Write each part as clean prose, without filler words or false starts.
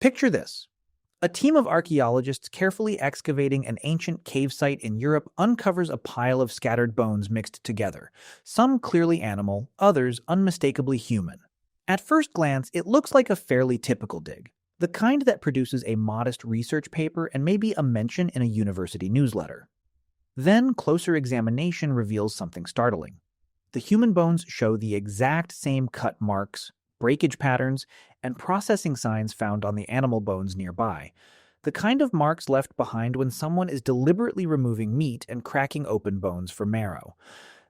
Picture this. A team of archaeologists carefully excavating an ancient cave site in Europe uncovers a pile of scattered bones mixed together, some clearly animal, others unmistakably human. At first glance, it looks like a fairly typical dig, the kind that produces a modest research paper and maybe a mention in a university newsletter. Then, closer examination reveals something startling. The human bones show the exact same cut marks, breakage patterns, and processing signs found on the animal bones nearby, the kind of marks left behind when someone is deliberately removing meat and cracking open bones for marrow.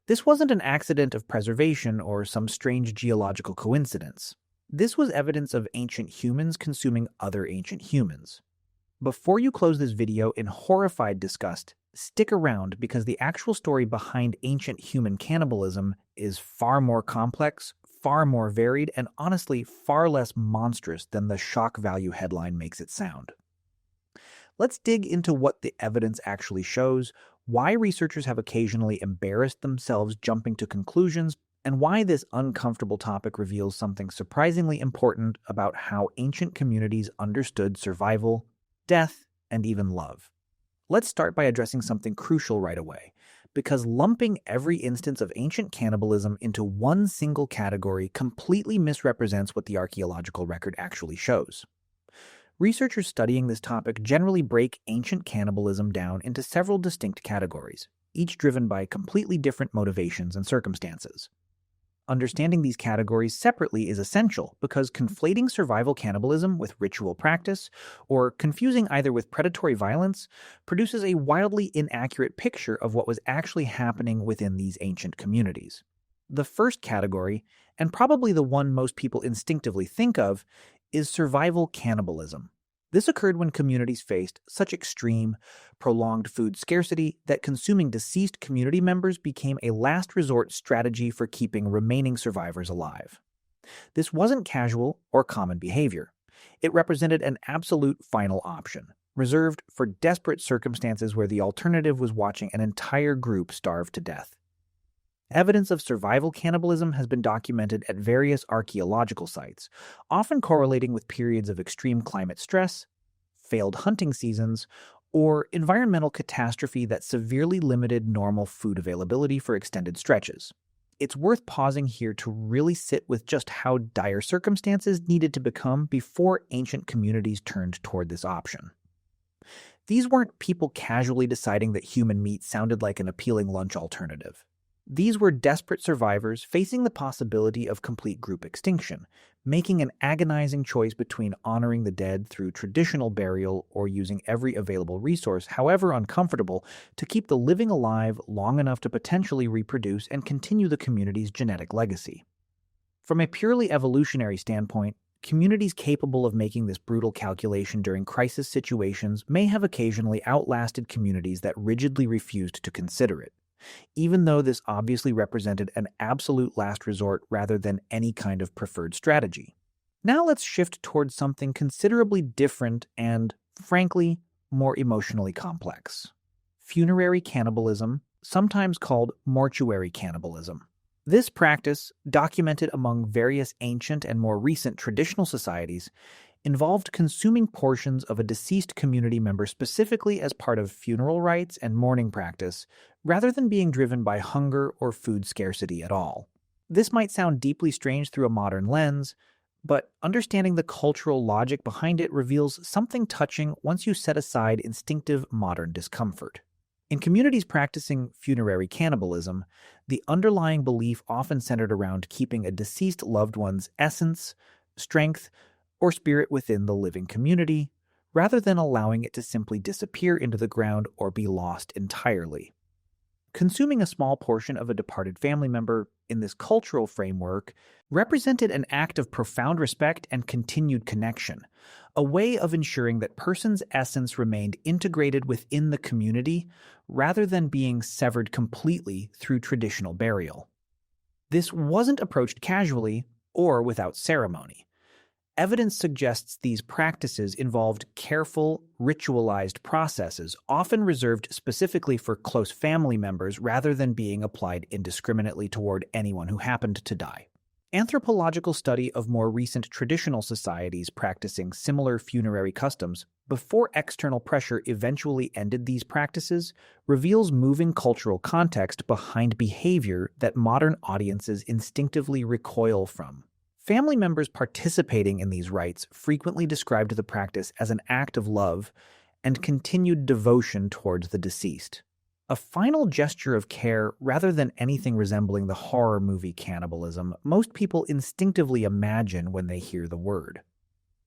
This wasn't an accident of preservation or some strange geological coincidence. This was evidence of ancient humans consuming other ancient humans. Before you close this video in horrified disgust, stick around because the actual story behind ancient human cannibalism is far more complex, far more varied, and honestly far less monstrous than the shock value headline makes it sound. Let's dig into what the evidence actually shows, why researchers have occasionally embarrassed themselves jumping to conclusions, and why this uncomfortable topic reveals something surprisingly important about how ancient communities understood survival, death, and even love. Let's start by addressing something crucial right away, because lumping every instance of ancient cannibalism into one single category completely misrepresents what the archaeological record actually shows. Researchers studying this topic generally break ancient cannibalism down into several distinct categories, each driven by completely different motivations and circumstances. Understanding these categories separately is essential because conflating survival cannibalism with ritual practice, or confusing either with predatory violence, produces a wildly inaccurate picture of what was actually happening within these ancient communities. The first category, and probably the one most people instinctively think of, is survival cannibalism. This occurred when communities faced such extreme, prolonged food scarcity that consuming deceased community members became a last resort strategy for keeping remaining survivors alive. This wasn't casual or common behavior. It represented an absolute final option, reserved for desperate circumstances where the alternative was watching an entire group starve to death. Evidence of survival cannibalism has been documented at various archaeological sites, often correlating with periods of extreme climate stress, failed hunting seasons, or environmental catastrophe that severely limited normal food availability for extended stretches. It's worth pausing here to really sit with just how dire circumstances needed to become before ancient communities turned toward this option. These weren't people casually deciding that human meat sounded like an appealing lunch alternative. These were desperate survivors facing the possibility of complete group extinction, making an agonizing choice between honoring the dead through traditional burial or using every available resource, however uncomfortable, to keep the living alive long enough to potentially reproduce and continue the community's genetic legacy. From a purely evolutionary standpoint, communities capable of making this brutal calculation during crisis situations may have occasionally outlasted communities that rigidly refused to consider it, even though this obviously represented an absolute last resort rather than any kind of preferred strategy. Now let's shift towards something considerably different and, frankly, more emotionally complex. Funerary cannibalism, sometimes called mortuary cannibalism. This practice, documented among various ancient and more recent traditional societies, involved consuming portions of a deceased community member specifically as part of funeral rites and mourning practice, rather than being driven by hunger or food scarcity at all. This might sound deeply strange through a modern lens, but understanding the cultural logic behind it reveals something touching once you set aside instinctive modern discomfort. In communities practicing funerary cannibalism, the underlying belief often centered around keeping a deceased loved one's essence, strength, or spirit within the living community, rather than allowing it to simply disappear into the ground or be lost entirely. Consuming a small portion of a departed family member in this cultural framework represented an act of profound respect and continued connection, a way of ensuring that person's essence remained integrated within the community rather than being severed completely through traditional burial. This wasn't approached casually or without ceremony. Evidence suggests these practices involved careful, ritualized processes, often reserved specifically for close family members rather than being applied indiscriminately toward anyone who happened to die. Anthropological study of more recent traditional societies practicing similar funerary customs before external pressure eventually ended these practices reveals moving cultural context behind behavior that modern audiences instinctively recoil from. Family members participating in these rites frequently described the practice as an act of love and continued devotion towards the deceased. A final gesture of care rather than anything resembling the horror movie cannibalism most people instinctively imagine when they hear the word.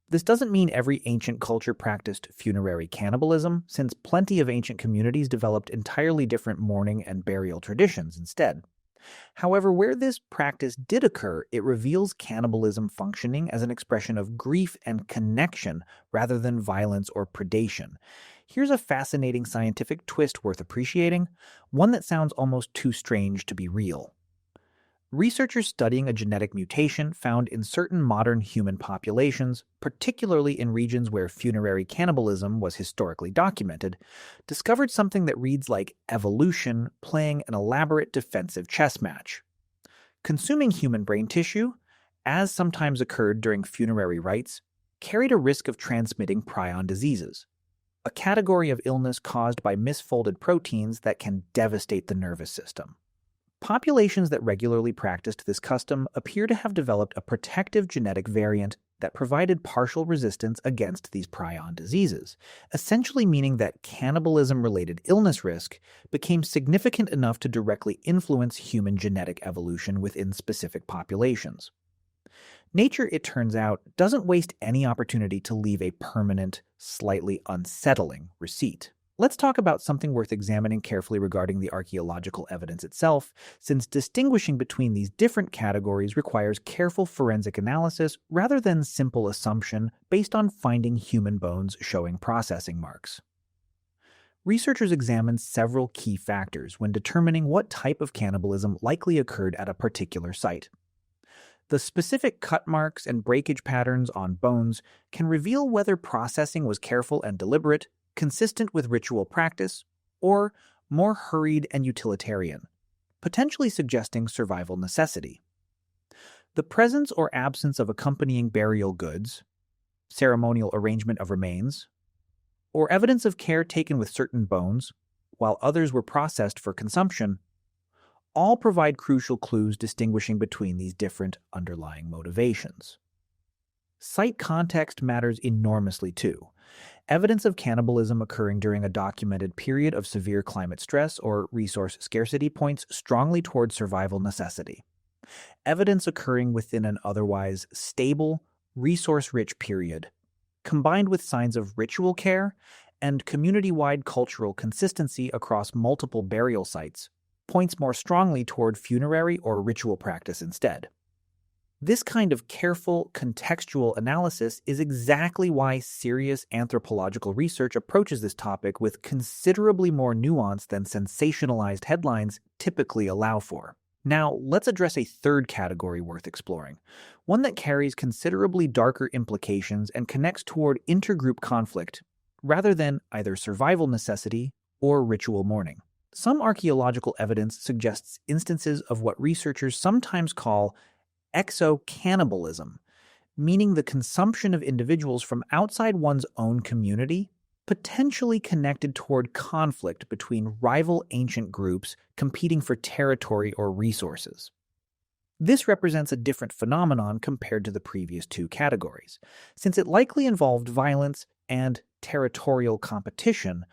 This doesn't mean every ancient culture practiced funerary cannibalism, since plenty of ancient communities developed entirely different mourning and burial traditions instead. However, where this practice did occur, it reveals cannibalism functioning as an expression of grief and connection rather than violence or predation. Here's a fascinating scientific twist worth appreciating, one that sounds almost too strange to be real. Researchers studying a genetic mutation found in certain modern human populations, particularly in regions where funerary cannibalism was historically documented, discovered something that reads like evolution playing an elaborate defensive chess match. Consuming human brain tissue, as sometimes occurred during funerary rites, carried a risk of transmitting prion diseases, a category of illness caused by misfolded proteins that can devastate the nervous system. Populations that regularly practiced this custom appear to have developed a protective genetic variant that provided partial resistance against these prion diseases, essentially meaning that cannibalism-related illness risk became significant enough to directly influence human genetic evolution within specific populations. Nature, it turns out, doesn't waste any opportunity to leave a permanent, slightly unsettling receipt. Let's talk about something worth examining carefully regarding the archaeological evidence itself, since distinguishing between these different categories requires careful forensic analysis rather than simple assumption based on finding human bones showing processing marks. Researchers examined several key factors when determining what type of cannibalism likely occurred at a particular site. The specific cut marks and breakage patterns on bones can reveal whether processing was careful and deliberate, consistent with ritual practice, or more hurried and utilitarian, potentially suggesting survival necessity. The presence or absence of accompanying burial goods, ceremonial arrangement of remains, or evidence of care taken with certain bones, while others were processed for consumption, all provide crucial clues distinguishing between these different underlying motivations. Site context matters enormously too. Evidence of cannibalism occurring during a documented period of severe climate stress or resource scarcity points strongly toward survival necessity. Evidence occurring within an otherwise stable, resource-rich period, combined with signs of ritual care and community-wide cultural consistency across multiple burial sites, points more strongly toward funerary or ritual practice instead. This kind of careful, contextual analysis is exactly why serious anthropological research approaches this topic with considerably more nuance than sensationalized headlines typically allow for. Now, let's address a third category worth exploring, one that carries considerably darker implications and connects toward intergroup conflict, rather than either survival necessity or ritual mourning. Some archaeological evidence suggests instances of what researchers sometimes call exo-cannibalism, meaning the consumption of individuals from outside one's own community, potentially connected toward conflict between rival ancient groups competing for territory or resources. This represents a different phenomenon compared to the previous two categories, since it likely involved violence and territorial competition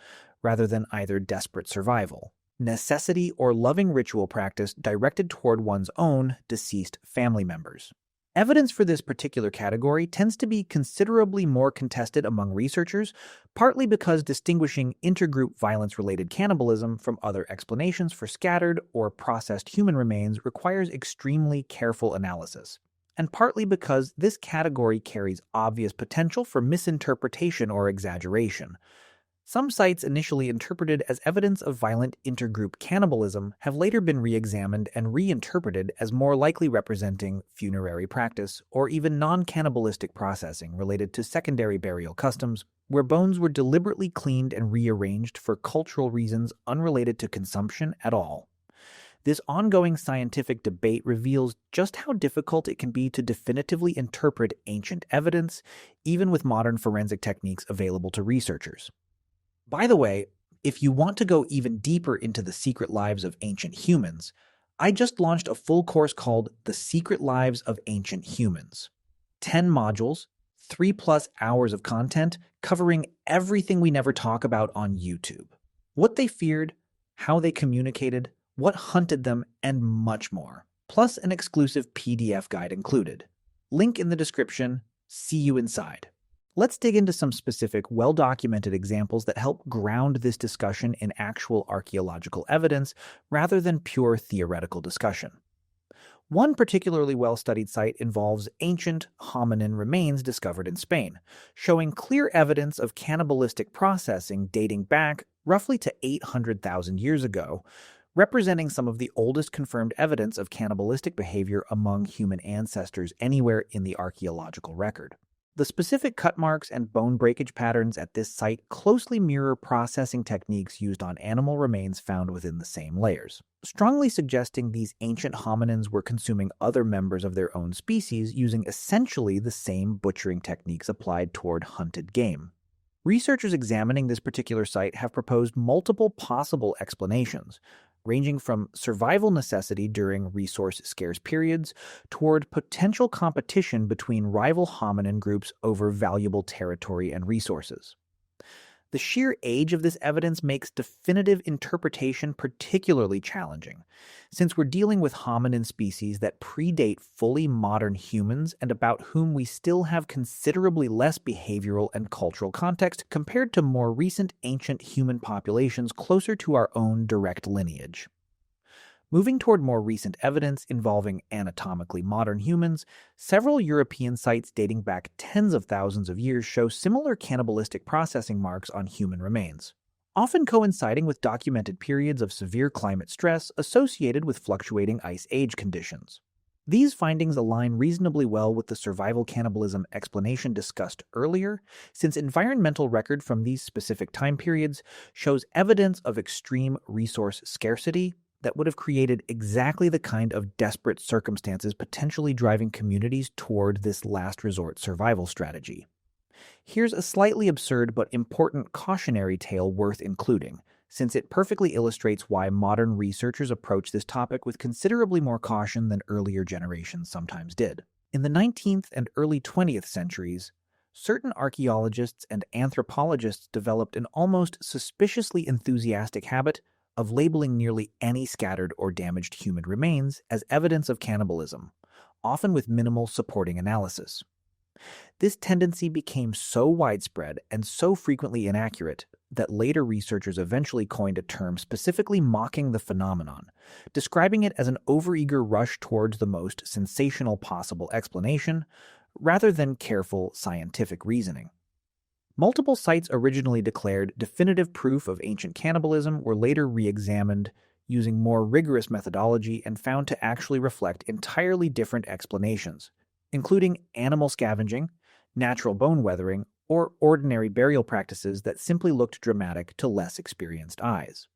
rather than either desperate survival, necessity, or loving ritual practice directed toward one's own deceased family members. Evidence for this particular category tends to be considerably more contested among researchers, partly because distinguishing intergroup violence-related cannibalism from other explanations for scattered or processed human remains requires extremely careful analysis, and partly because this category carries obvious potential for misinterpretation or exaggeration. Some sites initially interpreted as evidence of violent intergroup cannibalism have later been re-examined and reinterpreted as more likely representing funerary practice or even non-cannibalistic processing related to secondary burial customs, where bones were deliberately cleaned and rearranged for cultural reasons unrelated to consumption at all. This ongoing scientific debate reveals just how difficult it can be to definitively interpret ancient evidence, even with modern forensic techniques available to researchers. By the way, if you want to go even deeper into the secret lives of ancient humans, I just launched a full course called The Secret Lives of Ancient Humans. 10 modules, 3+ hours of content covering everything we never talk about on YouTube. What they feared, how they communicated, what hunted them, and much more. Plus an exclusive PDF guide included. Link in the description. See you inside. Let's dig into some specific, well-documented examples that help ground this discussion in actual archaeological evidence rather than pure theoretical discussion. One particularly well-studied site involves ancient hominin remains discovered in Spain, showing clear evidence of cannibalistic processing dating back roughly to 800,000 years ago, representing some of the oldest confirmed evidence of cannibalistic behavior among human ancestors anywhere in the archaeological record. The specific cut marks and bone breakage patterns at this site closely mirror processing techniques used on animal remains found within the same layers, strongly suggesting these ancient hominins were consuming other members of their own species using essentially the same butchering techniques applied toward hunted game. Researchers examining this particular site have proposed multiple possible explanations, ranging from survival necessity during resource-scarce periods toward potential competition between rival hominin groups over valuable territory and resources. The sheer age of this evidence makes definitive interpretation particularly challenging, since we're dealing with hominin species that predate fully modern humans and about whom we still have considerably less behavioral and cultural context compared to more recent ancient human populations closer to our own direct lineage. Moving toward more recent evidence involving anatomically modern humans, several European sites dating back tens of thousands of years show similar cannibalistic processing marks on human remains, often coinciding with documented periods of severe climate stress associated with fluctuating ice age conditions. These findings align reasonably well with the survival cannibalism explanation discussed earlier, since environmental record from these specific time periods shows evidence of extreme resource scarcity that would have created exactly the kind of desperate circumstances potentially driving communities toward this last resort survival strategy. Here's a slightly absurd but important cautionary tale worth including, since it perfectly illustrates why modern researchers approach this topic with considerably more caution than earlier generations sometimes did. In the 19th and early 20th centuries, certain archaeologists and anthropologists developed an almost suspiciously enthusiastic habit of labeling nearly any scattered or damaged human remains as evidence of cannibalism, often with minimal supporting analysis. This tendency became so widespread and so frequently inaccurate that later researchers eventually coined a term specifically mocking the phenomenon, describing it as an overeager rush towards the most sensational possible explanation, rather than careful scientific reasoning. Multiple sites originally declared definitive proof of ancient cannibalism were later re-examined using more rigorous methodology and found to actually reflect entirely different explanations, including animal scavenging, natural bone weathering, or ordinary burial practices that simply looked dramatic to less experienced eyes.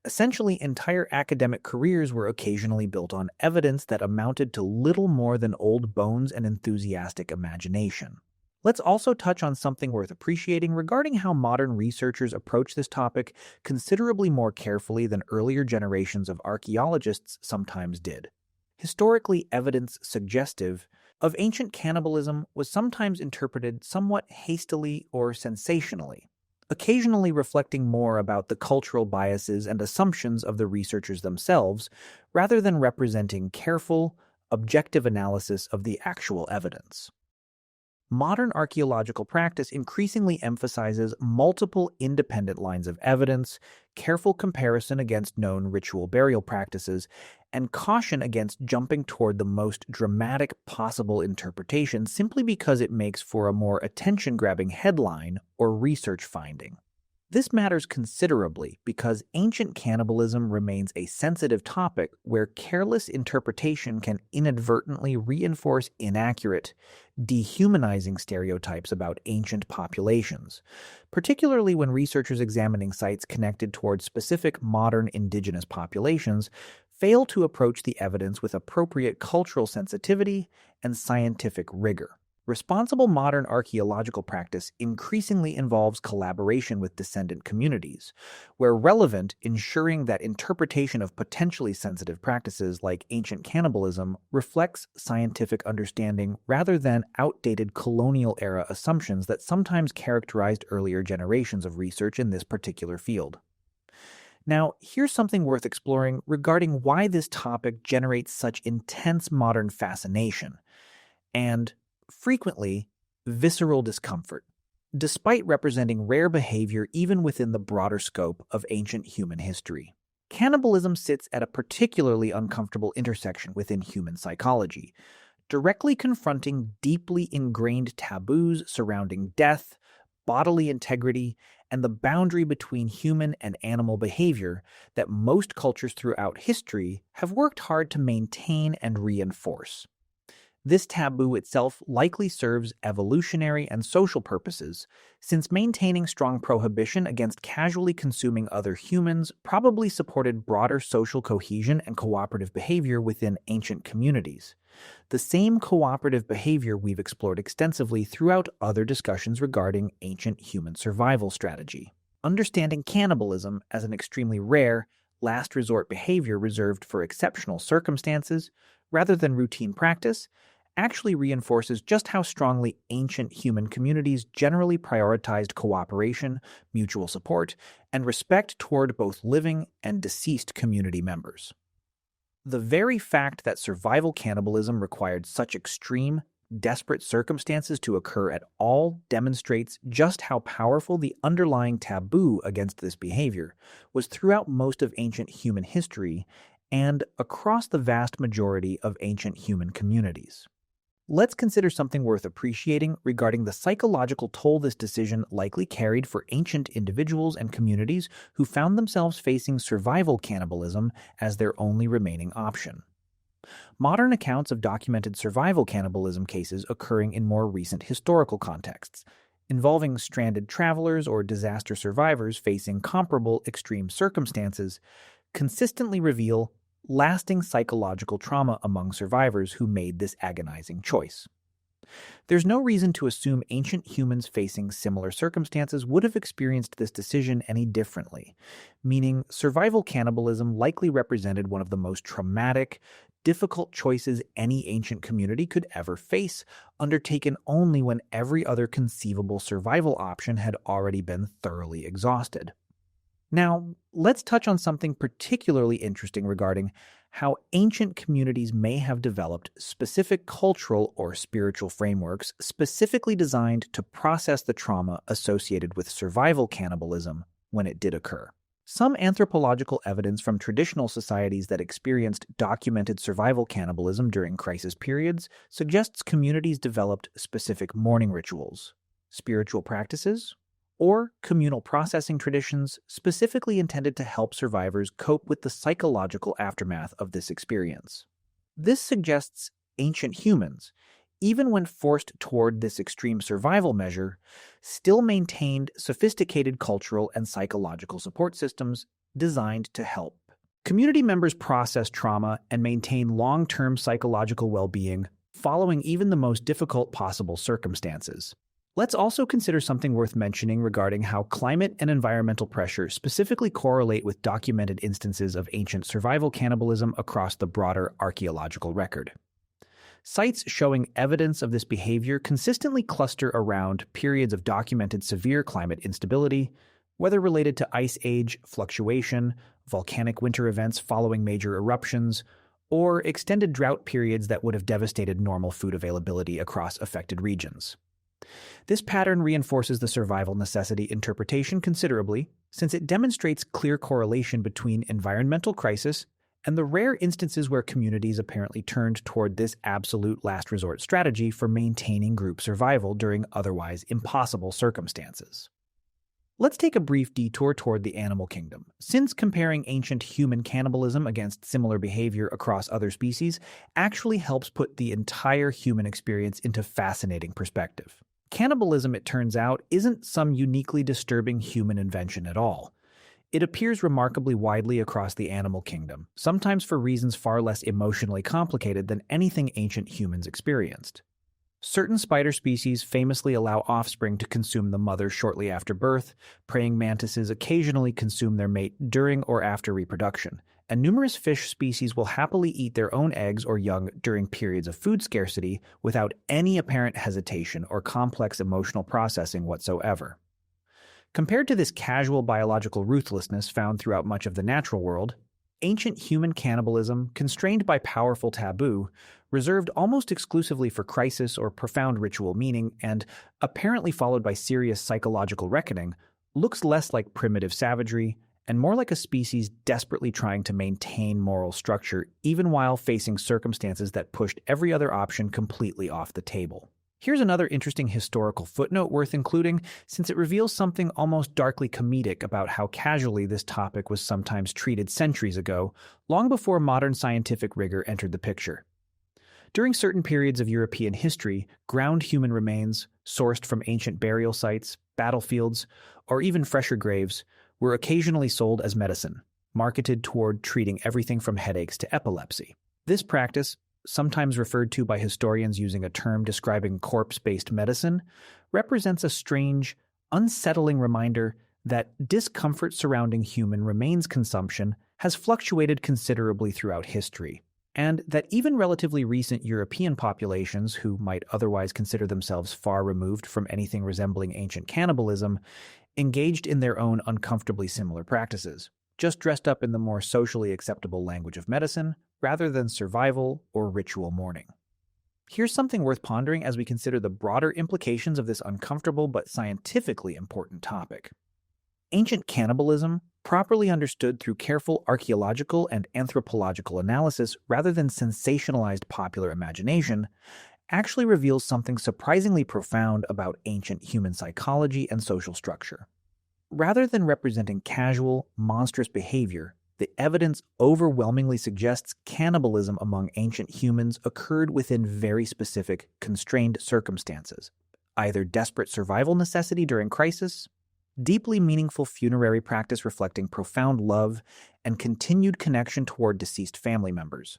Essentially, entire academic careers were occasionally built on evidence that amounted to little more than old bones and enthusiastic imagination. Let's also touch on something worth appreciating regarding how modern researchers approach this topic considerably more carefully than earlier generations of archaeologists sometimes did. Historically, evidence suggestive of ancient cannibalism was sometimes interpreted somewhat hastily or sensationally, occasionally reflecting more about the cultural biases and assumptions of the researchers themselves, rather than representing careful, objective analysis of the actual evidence. Modern archaeological practice increasingly emphasizes multiple independent lines of evidence, careful comparison against known ritual burial practices, and caution against jumping toward the most dramatic possible interpretation simply because it makes for a more attention-grabbing headline or research finding. This matters considerably because ancient cannibalism remains a sensitive topic where careless interpretation can inadvertently reinforce inaccurate, dehumanizing stereotypes about ancient populations, particularly when researchers examining sites connected toward specific modern indigenous populations fail to approach the evidence with appropriate cultural sensitivity and scientific rigor. Responsible modern archaeological practice increasingly involves collaboration with descendant communities, where relevant, ensuring that interpretation of potentially sensitive practices like ancient cannibalism reflects scientific understanding rather than outdated colonial-era assumptions that sometimes characterized earlier generations of research in this particular field. Now, here's something worth exploring regarding why this topic generates such intense modern fascination and, frequently, visceral discomfort, despite representing rare behavior even within the broader scope of ancient human history. Cannibalism sits at a particularly uncomfortable intersection within human psychology, directly confronting deeply ingrained taboos surrounding death, bodily integrity, and the boundary between human and animal behavior that most cultures throughout history have worked hard to maintain and reinforce. This taboo itself likely serves evolutionary and social purposes, since maintaining strong prohibition against casually consuming other humans probably supported broader social cohesion and cooperative behavior within ancient communities. The same cooperative behavior we've explored extensively throughout other discussions regarding ancient human survival strategy. Understanding cannibalism as an extremely rare, last resort behavior reserved for exceptional circumstances, rather than routine practice, actually reinforces just how strongly ancient human communities generally prioritized cooperation, mutual support, and respect toward both living and deceased community members. The very fact that survival cannibalism required such extreme, desperate circumstances to occur at all demonstrates just how powerful the underlying taboo against this behavior was throughout most of ancient human history and across the vast majority of ancient human communities. Let's consider something worth appreciating regarding the psychological toll this decision likely carried for ancient individuals and communities who found themselves facing survival cannibalism as their only remaining option. Modern accounts of documented survival cannibalism cases occurring in more recent historical contexts, involving stranded travelers or disaster survivors facing comparable extreme circumstances, consistently reveal lasting psychological trauma among survivors who made this agonizing choice. There's no reason to assume ancient humans facing similar circumstances would have experienced this decision any differently, meaning survival cannibalism likely represented one of the most traumatic, difficult choices any ancient community could ever face, undertaken only when every other conceivable survival option had already been thoroughly exhausted. Now, let's touch on something particularly interesting regarding how ancient communities may have developed specific cultural or spiritual frameworks specifically designed to process the trauma associated with survival cannibalism when it did occur. Some anthropological evidence from traditional societies that experienced documented survival cannibalism during crisis periods suggests communities developed specific mourning rituals, spiritual practices, or communal processing traditions specifically intended to help survivors cope with the psychological aftermath of this experience. This suggests ancient humans, even when forced toward this extreme survival measure, still maintained sophisticated cultural and psychological support systems designed to help community members process trauma and maintain long-term psychological well-being following even the most difficult possible circumstances. Let's also consider something worth mentioning regarding how climate and environmental pressure specifically correlate with documented instances of ancient survival cannibalism across the broader archaeological record. Sites showing evidence of this behavior consistently cluster around periods of documented severe climate instability, whether related to ice age fluctuation, volcanic winter events following major eruptions, or extended drought periods that would have devastated normal food availability across affected regions. This pattern reinforces the survival necessity interpretation considerably, since it demonstrates clear correlation between environmental crisis and the rare instances where communities apparently turned toward this absolute last resort strategy for maintaining group survival during otherwise impossible circumstances. Let's take a brief detour toward the animal kingdom, since comparing ancient human cannibalism against similar behavior across other species actually helps put the entire human experience into fascinating perspective. Cannibalism, it turns out, isn't some uniquely disturbing human invention at all. It appears remarkably widely across the animal kingdom, sometimes for reasons far less emotionally complicated than anything ancient humans experienced. Certain spider species famously allow offspring to consume the mother shortly after birth. Praying mantises occasionally consume their mate during or after reproduction, and numerous fish species will happily eat their own eggs or young during periods of food scarcity without any apparent hesitation or complex emotional processing whatsoever. Compared to this casual biological ruthlessness found throughout much of the natural world, ancient human cannibalism, constrained by powerful taboo, reserved almost exclusively for crisis or profound ritual meaning, and apparently followed by serious psychological reckoning, looks less like primitive savagery and more like a species desperately trying to maintain moral structure even while facing circumstances that pushed every other option completely off the table. Here's another interesting historical footnote worth including, since it reveals something almost darkly comedic about how casually this topic was sometimes treated centuries ago, long before modern scientific rigor entered the picture. During certain periods of European history, ground human remains, sourced from ancient burial sites, battlefields, or even fresher graves, were occasionally sold as medicine, marketed toward treating everything from headaches to epilepsy. This practice, sometimes referred to by historians using a term describing corpse-based medicine, represents a strange, unsettling reminder that discomfort surrounding human remains consumption has fluctuated considerably throughout history, and that even relatively recent European populations who might otherwise consider themselves far removed from anything resembling ancient cannibalism engaged in their own uncomfortably similar practices, just dressed up in the more socially acceptable language of medicine rather than survival or ritual mourning. Here's something worth pondering as we consider the broader implications of this uncomfortable but scientifically important topic. Ancient cannibalism, properly understood through careful archaeological and anthropological analysis rather than sensationalized popular imagination, actually reveals something surprisingly profound about ancient human psychology and social structure. Rather than representing casual, monstrous behavior, the evidence overwhelmingly suggests cannibalism among ancient humans occurred within very specific, constrained circumstances, either desperate survival necessity during crisis, deeply meaningful funerary practice reflecting profound love and continued connection toward deceased family members,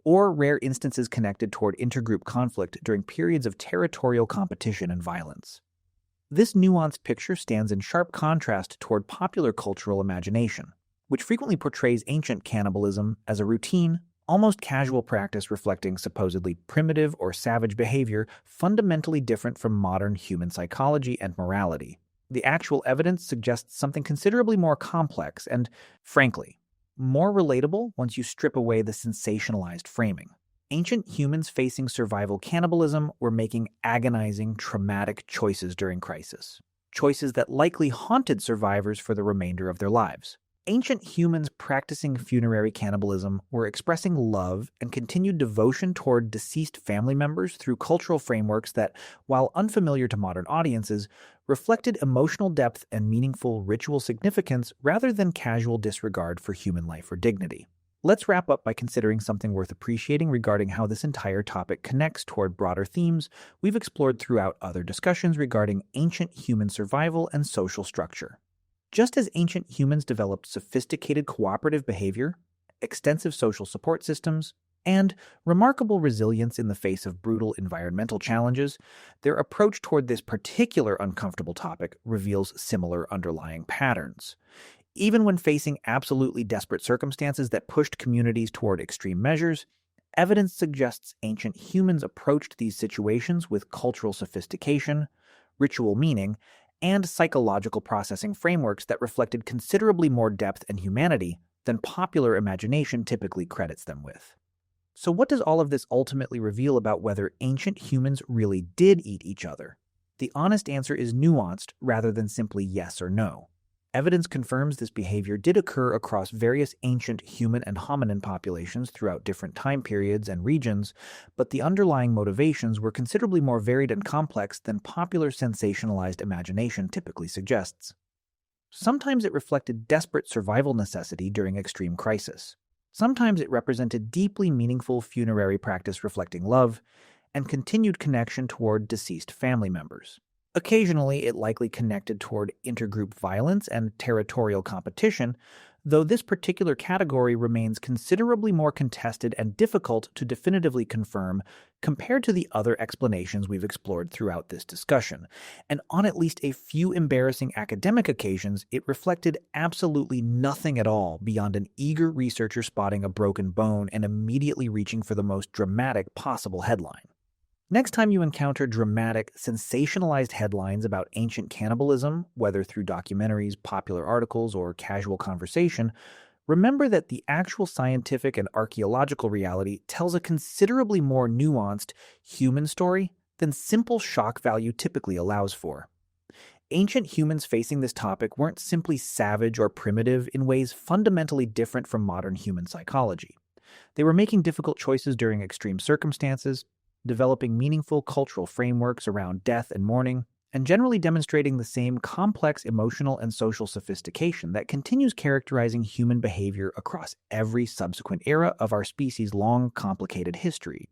or rare instances connected toward intergroup conflict during periods of territorial competition and violence. This nuanced picture stands in sharp contrast toward popular cultural imagination, which frequently portrays ancient cannibalism as a routine, almost casual practice reflecting supposedly primitive or savage behavior fundamentally different from modern human psychology and morality. The actual evidence suggests something considerably more complex and, frankly, more relatable once you strip away the sensationalized framing. Ancient humans facing survival cannibalism were making agonizing, traumatic choices during crisis, choices that likely haunted survivors for the remainder of their lives. Ancient humans practicing funerary cannibalism were expressing love and continued devotion toward deceased family members through cultural frameworks that, while unfamiliar to modern audiences, reflected emotional depth and meaningful ritual significance rather than casual disregard for human life or dignity. Let's wrap up by considering something worth appreciating regarding how this entire topic connects toward broader themes we've explored throughout other discussions regarding ancient human survival and social structure. Just as ancient humans developed sophisticated cooperative behavior, extensive social support systems, and remarkable resilience in the face of brutal environmental challenges, their approach toward this particular uncomfortable topic reveals similar underlying patterns. Even when facing absolutely desperate circumstances that pushed communities toward extreme measures, evidence suggests ancient humans approached these situations with cultural sophistication, ritual meaning, and psychological processing frameworks that reflected considerably more depth and humanity than popular imagination typically credits them with. So what does all of this ultimately reveal about whether ancient humans really did eat each other? The honest answer is nuanced rather than simply yes or no. Evidence confirms this behavior did occur across various ancient human and hominin populations throughout different time periods and regions, but the underlying motivations were considerably more varied and complex than popular sensationalized imagination typically suggests. Sometimes it reflected desperate survival necessity during extreme crisis. Sometimes it represented deeply meaningful funerary practice reflecting love and continued connection toward deceased family members. Occasionally, it likely connected toward intergroup violence and territorial competition, though this particular category remains considerably more contested and difficult to definitively confirm compared to the other explanations we've explored throughout this discussion. And on at least a few embarrassing academic occasions, it reflected absolutely nothing at all beyond an eager researcher spotting a broken bone and immediately reaching for the most dramatic possible headline. Next time you encounter dramatic, sensationalized headlines about ancient cannibalism, whether through documentaries, popular articles, or casual conversation, remember that the actual scientific and archaeological reality tells a considerably more nuanced human story than simple shock value typically allows for. Ancient humans facing this topic weren't simply savage or primitive in ways fundamentally different from modern human psychology. They were making difficult choices during extreme circumstances, developing meaningful cultural frameworks around death and mourning, and generally demonstrating the same complex emotional and social sophistication that continues characterizing human behavior across every subsequent era of our species' long, complicated history.